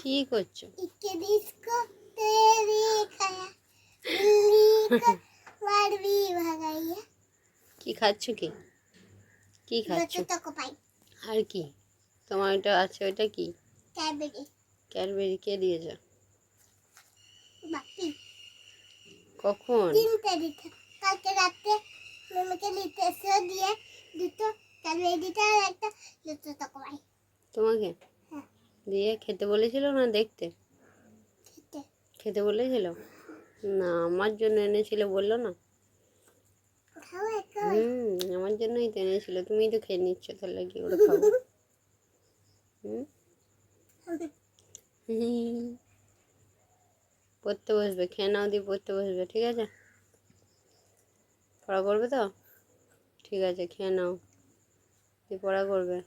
কি করছো? কি খাচ্ছ? কি কি খাচ্ছ? আর কি তোমার এটা আছে? ওইটা কি? ক্যাডবেরি কে দিয়েছে? কখন? কালকে রাতে মামাকে নিতে এসে দিয়ে দুটো ক্যাডবেরি দিতে আর একটা চকো পাই। তোমাকে দিয়ে খেতে বলেছিল না দেখতে? খেতে খেতে বলেছিল না? আমার জন্য এনেছিল বললো না? আমার জন্যই তো এনেছিল। তুমিই তো খেয়ে নিচ্ছ, তাহলে কি করে খাবো? পড়তে বসবে, খেয়ে নাও দিয়ে পড়তে বসবে, ঠিক আছে? পড়া করবে তো? ঠিক আছে, খেয়ে নাও দিয়ে পড়া করবে।